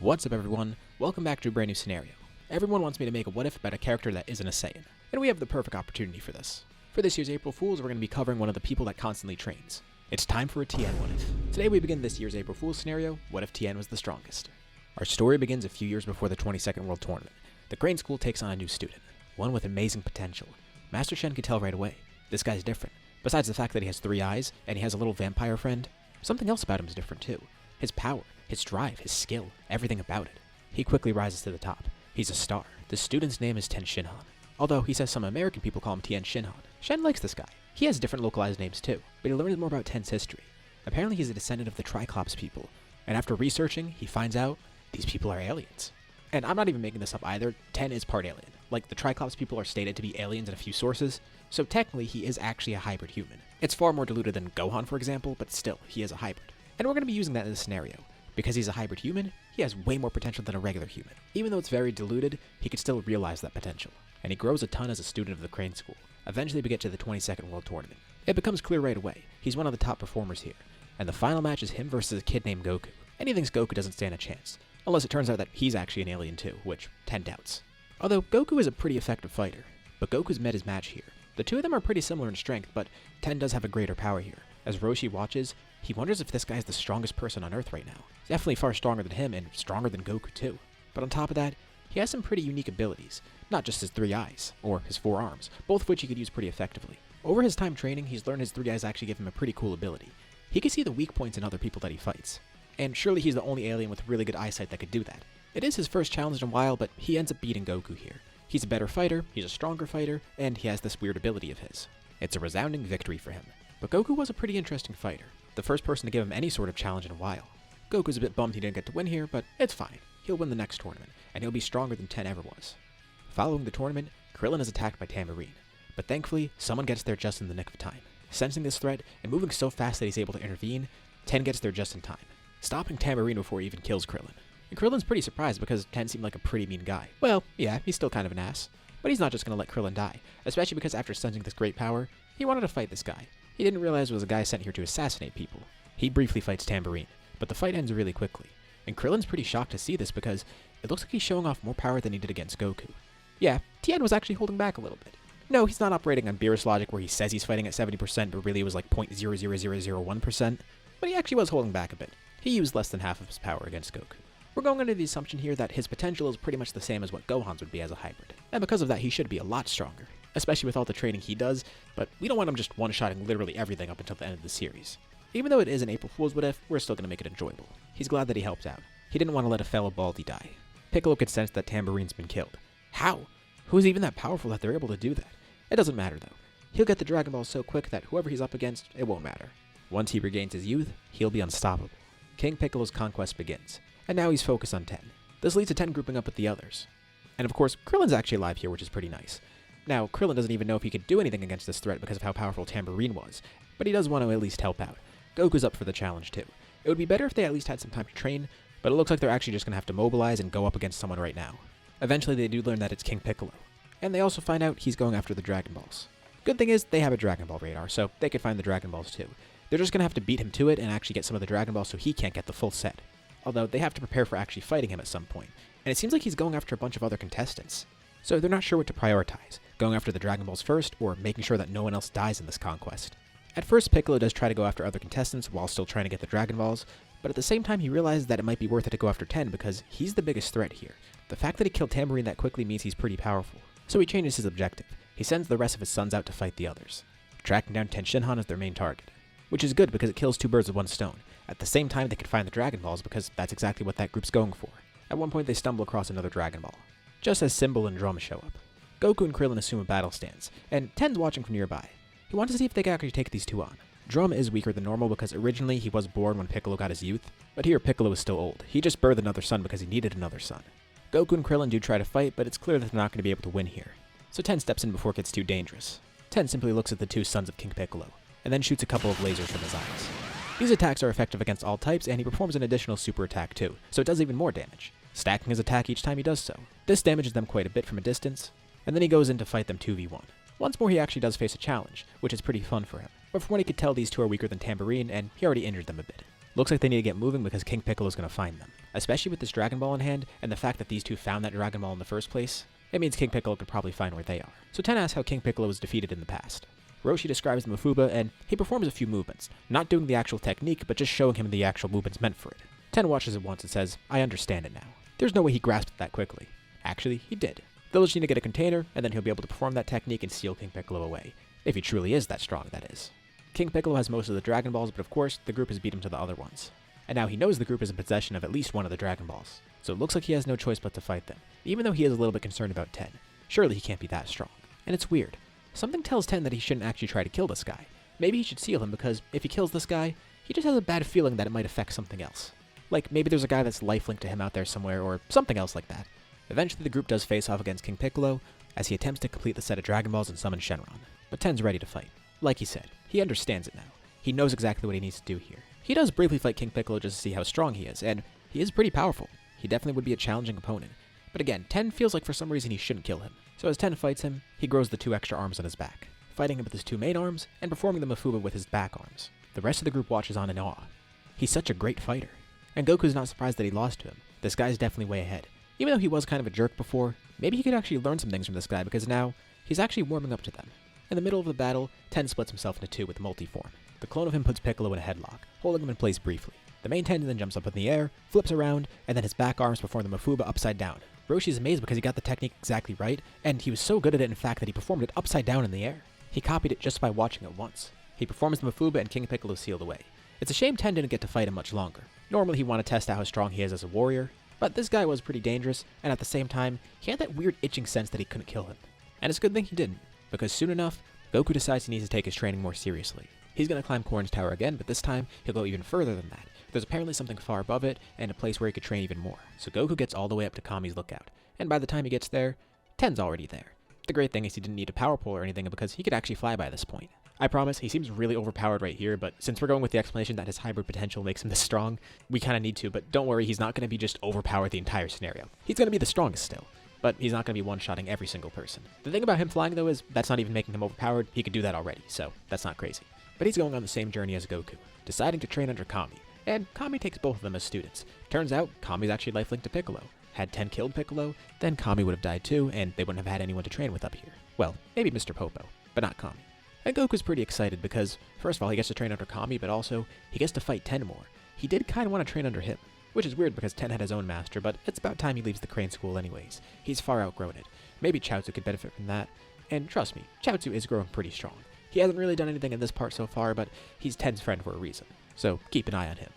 What's up everyone, welcome back to a brand new scenario. Everyone wants me to make a what if about a character that isn't a Saiyan, and we have the perfect opportunity for this. For this year's April Fools, we're going to be covering one of the people that constantly trains. It's time for a Tien what if. Today we begin this year's April Fools scenario, what if Tien was the strongest? Our story begins a few years before the 22nd World Tournament. The Crane School takes on a new student, one with amazing potential. Master Tien could tell right away, this guy's different. Besides the fact that he has 3 eyes, and he has a little vampire friend, something else about him is different too. His power, his drive, his skill, everything about it. He quickly rises to the top. He's a star. The student's name is Tien, although he says some American people call him Tien Shinhan. Shen likes this guy. He has different localized names too, but he learns more about Tien's history. Apparently he's a descendant of the Triclops people, and after researching, he finds out these people are aliens. And I'm not even making this up either, Tien is part alien. Like, the Triclops people are stated to be aliens in a few sources, so technically he is actually a hybrid human. It's far more diluted than Gohan, for example, but still, he is a hybrid. And we're going to be using that in this scenario. Because he's a hybrid human, he has way more potential than a regular human. Even though it's very diluted, he could still realize that potential. And he grows a ton as a student of the Crane School. Eventually we get to the 22nd World Tournament. It becomes clear right away, he's one of the top performers here. And the final match is him versus a kid named Goku. And he thinks Goku doesn't stand a chance. Unless it turns out that he's actually an alien too, which Tien doubts. Although Goku is a pretty effective fighter, but Goku's met his match here. The two of them are pretty similar in strength, but Tien does have a greater power here. As Roshi watches, he wonders if this guy's the strongest person on Earth right now. He's definitely far stronger than him, and stronger than Goku too. But on top of that, he has some pretty unique abilities. Not just his 3 eyes, or his 4 arms, both of which he could use pretty effectively. Over his time training, he's learned his 3 eyes actually give him a pretty cool ability. He can see the weak points in other people that he fights. And surely he's the only alien with really good eyesight that could do that. It is his first challenge in a while, but he ends up beating Goku here. He's a better fighter, he's a stronger fighter, and he has this weird ability of his. It's a resounding victory for him. But Goku was a pretty interesting fighter, the first person to give him any sort of challenge in a while. Goku's a bit bummed he didn't get to win here, but it's fine. He'll win the next tournament, and he'll be stronger than Tien ever was. Following the tournament, Krillin is attacked by Tambourine, but thankfully, someone gets there just in the nick of time. Sensing this threat, and moving so fast that he's able to intervene, Tien gets there just in time, stopping Tambourine before he even kills Krillin. And Krillin's pretty surprised because Tien seemed like a pretty mean guy. Well, yeah, he's still kind of an ass. But he's not just going to let Krillin die, especially because after sensing this great power, he wanted to fight this guy. He didn't realize it was a guy sent here to assassinate people. He briefly fights Tambourine, but the fight ends really quickly. And Krillin's pretty shocked to see this because it looks like he's showing off more power than he did against Goku. Yeah, Tien was actually holding back a little bit. No, he's not operating on Beerus logic where he says he's fighting at 70%, but really it was like 0.00001%. But he actually was holding back a bit. He used less than half of his power against Goku. We're going under the assumption here that his potential is pretty much the same as what Gohan's would be as a hybrid. And because of that, he should be a lot stronger, especially with all the training he does, but we don't want him just one-shotting literally everything up until the end of the series. Even though it is an April Fool's what if, we're still going to make it enjoyable. He's glad that he helped out. He didn't want to let a fellow Baldy die. Piccolo could sense that Tambourine's been killed. How? Who's even that powerful that they're able to do that? It doesn't matter though. He'll get the Dragon Ball so quick that whoever he's up against, it won't matter. Once he regains his youth, he'll be unstoppable. King Piccolo's conquest begins, and now he's focused on Tien. This leads to Tien grouping up with the others. And of course, Krillin's actually alive here, which is pretty nice. Now, Krillin doesn't even know if he could do anything against this threat because of how powerful Tambourine was, but he does want to at least help out. Goku's up for the challenge too. It would be better if they at least had some time to train, but it looks like they're actually just going to have to mobilize and go up against someone right now. Eventually they do learn that it's King Piccolo, and they also find out he's going after the Dragon Balls. Good thing is, they have a Dragon Ball radar, so they could find the Dragon Balls too. They're just going to have to beat him to it and actually get some of the Dragon Balls so he can't get the full set. Although they have to prepare for actually fighting him at some point, and it seems like he's going after a bunch of other contestants. So they're not sure what to prioritize, going after the Dragon Balls first, or making sure that no one else dies in this conquest. At first, Piccolo does try to go after other contestants while still trying to get the Dragon Balls, but at the same time he realizes that it might be worth it to go after Tien because he's the biggest threat here. The fact that he killed Tambourine that quickly means he's pretty powerful, so he changes his objective. He sends the rest of his sons out to fight the others. Tracking down Tien Shinhan is their main target, which is good because it kills 2 birds with 1 stone. At the same time, they can find the Dragon Balls because that's exactly what that group's going for. At one point, they stumble across another Dragon Ball, just as Symbol and Drum show up. Goku and Krillin assume a battle stance, and Tien's watching from nearby. He wants to see if they can actually take these two on. Drum is weaker than normal because originally he was born when Piccolo got his youth, but here Piccolo is still old. He just birthed another son because he needed another son. Goku and Krillin do try to fight, but it's clear that they're not going to be able to win here. So Tien steps in before it gets too dangerous. Tien simply looks at the 2 sons of King Piccolo, and then shoots a couple of lasers from his eyes. These attacks are effective against all types, and he performs an additional super attack too, so it does even more damage, stacking his attack each time he does so. This damages them quite a bit from a distance, and then he goes in to fight them 2v1. Once more he actually does face a challenge, which is pretty fun for him, but from what he could tell these two are weaker than Tambourine, and he already injured them a bit. Looks like they need to get moving because King Piccolo's going to find them. Especially with this Dragon Ball in hand, and the fact that these two found that Dragon Ball in the first place, it means King Piccolo could probably find where they are. So Tien asks how King Piccolo was defeated in the past. Roshi describes the Mafuba, and he performs a few movements, not doing the actual technique, but just showing him the actual movements meant for it. Tien watches it once and says, I understand it now. There's no way he grasped it that quickly. Actually, he did. They'll just need to get a container, and then he'll be able to perform that technique and seal King Piccolo away. If he truly is that strong, that is. King Piccolo has most of the Dragon Balls, but of course, the group has beat him to the other ones. And now he knows the group is in possession of at least one of the Dragon Balls. So it looks like he has no choice but to fight them, even though he is a little bit concerned about Tien. Surely he can't be that strong. And it's weird. Something tells Tien that he shouldn't actually try to kill this guy. Maybe he should seal him because if he kills this guy, he just has a bad feeling that it might affect something else. Like maybe there's a guy that's lifelink to him out there somewhere or something else like that. Eventually the group does face off against King Piccolo as he attempts to complete the set of Dragon Balls and summon Shenron. But Tien's ready to fight. Like he said, he understands it now. He knows exactly what he needs to do here. He does briefly fight King Piccolo just to see how strong he is, and he is pretty powerful. He definitely would be a challenging opponent. But again, Tien feels like for some reason he shouldn't kill him. So as Tien fights him, he grows the 2 extra arms on his back, fighting him with his 2 main arms and performing the Mafuba with his back arms. The rest of the group watches on in awe. He's such a great fighter. And Goku's not surprised that he lost to him. This guy's definitely way ahead. Even though he was kind of a jerk before, maybe he could actually learn some things from this guy because now he's actually warming up to them. In the middle of the battle, Tien splits himself into 2 with multi-form. The clone of him puts Piccolo in a headlock, holding him in place briefly. The main Tien then jumps up in the air, flips around, and then his back arms perform the Mafuba upside down. Roshi's amazed because he got the technique exactly right, and he was so good at it in fact that he performed it upside down in the air. He copied it just by watching it once. He performs the Mafuba and King Piccolo sealed away. It's a shame Tien didn't get to fight him much longer. Normally he'd want to test out how strong he is as a warrior, but this guy was pretty dangerous, and at the same time, he had that weird itching sense that he couldn't kill him. And it's a good thing he didn't, because soon enough, Goku decides he needs to take his training more seriously. He's going to climb Korin's tower again, but this time, he'll go even further than that. There's apparently something far above it, and a place where he could train even more. So Goku gets all the way up to Kami's lookout, and by the time he gets there, Tien's already there. The great thing is he didn't need a power pole or anything because he could actually fly by this point. I promise, he seems really overpowered right here, but since we're going with the explanation that his hybrid potential makes him this strong, we kind of need to, but don't worry, he's not going to be just overpowered the entire scenario. He's going to be the strongest still, but he's not going to be one-shotting every single person. The thing about him flying, though, is that's not even making him overpowered. He could do that already, so that's not crazy. But he's going on the same journey as Goku, deciding to train under Kami, and Kami takes both of them as students. Turns out, Kami's actually lifelink to Piccolo. Had Tien killed Piccolo, then Kami would have died too, and they wouldn't have had anyone to train with up here. Well, maybe Mr. Popo, but not Kami. And Goku's pretty excited because, first of all, he gets to train under Kami, but also, he gets to fight Tien more. He did kind of want to train under him, which is weird because Tien had his own master, but it's about time he leaves the Crane School anyways. He's far outgrown it. Maybe Chaozu could benefit from that. And trust me, Chaozu is growing pretty strong. He hasn't really done anything in this part so far, but he's Tien's friend for a reason. So keep an eye on him.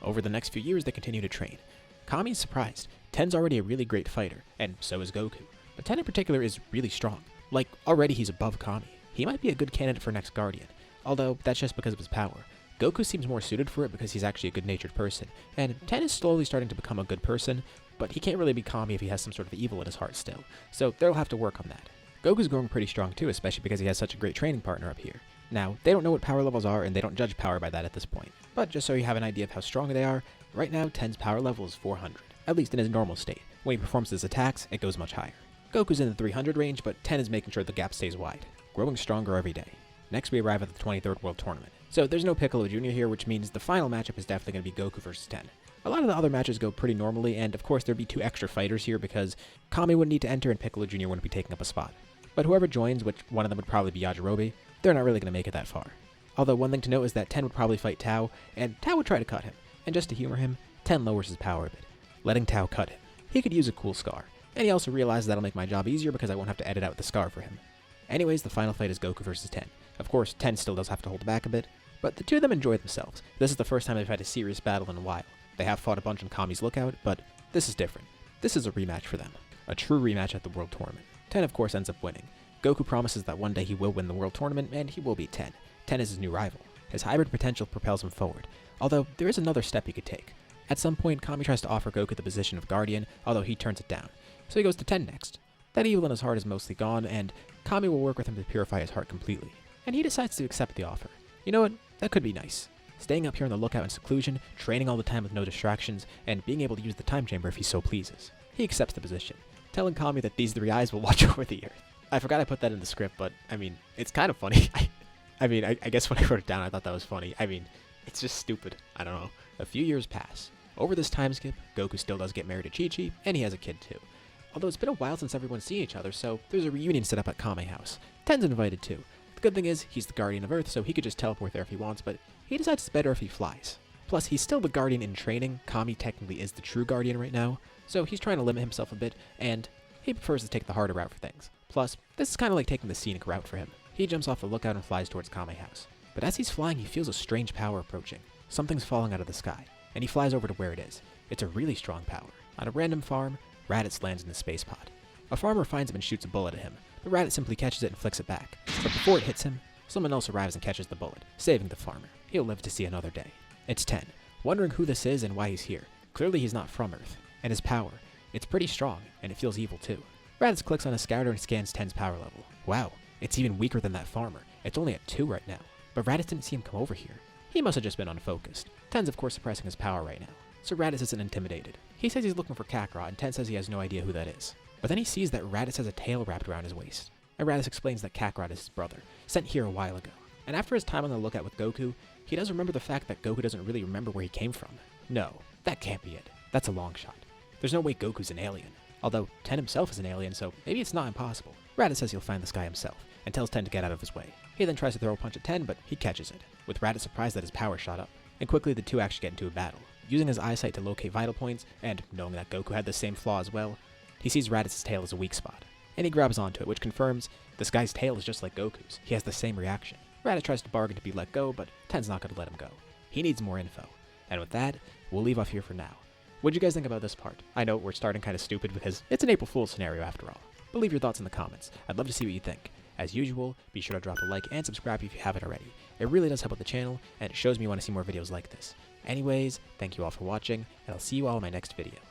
Over the next few years, they continue to train. Kami's surprised. Tien's already a really great fighter, and so is Goku. But Tien in particular is really strong. Like, already he's above Kami. He might be a good candidate for next Guardian, although that's just because of his power. Goku seems more suited for it because he's actually a good-natured person, and Tien is slowly starting to become a good person, but he can't really be Kami if he has some sort of evil in his heart still, so they'll have to work on that. Goku's growing pretty strong too, especially because he has such a great training partner up here. Now, they don't know what power levels are, and they don't judge power by that at this point, but just so you have an idea of how strong they are, right now Tien's power level is 400, at least in his normal state. When he performs his attacks, it goes much higher. Goku's in the 300 range, but Tien is making sure the gap stays wide, growing stronger every day. Next, we arrive at the 23rd World Tournament. So there's no Piccolo Jr. here, which means the final matchup is definitely going to be Goku versus Tien. A lot of the other matches go pretty normally, and of course there'd be 2 extra fighters here because Kami wouldn't need to enter and Piccolo Jr. wouldn't be taking up a spot. But whoever joins, which one of them would probably be Yajirobe, they're not really going to make it that far. Although one thing to note is that Tien would probably fight Tao, and Tao would try to cut him. And just to humor him, Tien lowers his power a bit, letting Tao cut him. He could use a cool scar, and he also realizes that'll make my job easier because I won't have to edit out the scar for him. Anyways, the final fight is Goku versus Tien. Of course, Tien still does have to hold back a bit, but the two of them enjoy themselves. This is the first time they've had a serious battle in a while. They have fought a bunch on Kami's lookout, but this is different. This is a rematch for them. A true rematch at the World Tournament. Tien, of course, ends up winning. Goku promises that one day he will win the World Tournament, and he will beat Tien. Tien is his new rival. His hybrid potential propels him forward, although there is another step he could take. At some point, Kami tries to offer Goku the position of Guardian, although he turns it down. So he goes to Tien next. That evil in his heart is mostly gone, and Kami will work with him to purify his heart completely. And he decides to accept the offer. You know what? That could be nice. Staying up here on the lookout in seclusion, training all the time with no distractions, and being able to use the time chamber if he so pleases. He accepts the position, telling Kami that these 3 eyes will watch over the Earth. I forgot I put that in the script, but, I mean, it's kind of funny. I guess when I wrote it down, I thought that was funny. I mean, it's just stupid. I don't know. A few years pass. Over this time skip, Goku still does get married to Chi-Chi, and he has a kid too. Although it's been a while since everyone's seen each other, so there's a reunion set up at Kame House. Ten's invited too. The good thing is, he's the guardian of Earth, so he could just teleport there if he wants, but he decides it's better if he flies. Plus, he's still the guardian in training. Kami technically is the true guardian right now, so he's trying to limit himself a bit, and he prefers to take the harder route for things. Plus, this is kind of like taking the scenic route for him. He jumps off the lookout and flies towards Kame House. But as he's flying, he feels a strange power approaching. Something's falling out of the sky, and he flies over to where it is. It's a really strong power. On a random farm, Raditz lands in the space pod. A farmer finds him and shoots a bullet at him, but Raditz simply catches it and flicks it back. But before it hits him, someone else arrives and catches the bullet, saving the farmer. He'll live to see another day. It's Tien, wondering who this is and why he's here. Clearly he's not from Earth, and his power, it's pretty strong, and it feels evil too. Raditz clicks on a scouter and scans Ten's power level. Wow, it's even weaker than that farmer. It's only at 2 right now. But Raditz didn't see him come over here. He must have just been unfocused. Ten's of course suppressing his power right now, so Raditz isn't intimidated. He says he's looking for Kakarot, and Tien says he has no idea who that is. But then he sees that Raditz has a tail wrapped around his waist. And Raditz explains that Kakarot is his brother, sent here a while ago. And after his time on the lookout with Goku, he does remember the fact that Goku doesn't really remember where he came from. No, that can't be it. That's a long shot. There's no way Goku's an alien. Although Tien himself is an alien, so maybe it's not impossible. Raditz says he'll find this guy himself, and tells Tien to get out of his way. He then tries to throw a punch at Tien, but he catches it, with Raditz surprised that his power shot up. And quickly the two actually get into a battle. Using his eyesight to locate vital points, and knowing that Goku had the same flaw as well, he sees Raditz's tail as a weak spot. And he grabs onto it, which confirms this guy's tail is just like Goku's. He has the same reaction. Raditz tries to bargain to be let go, but Ten's not going to let him go. He needs more info. And with that, we'll leave off here for now. What'd you guys think about this part? I know we're starting kind of stupid because it's an April Fool's scenario after all. But leave your thoughts in the comments. I'd love to see what you think. As usual, be sure to drop a like and subscribe if you haven't already. It really does help out the channel, and it shows me you want to see more videos like this. Anyways, thank you all for watching, and I'll see you all in my next video.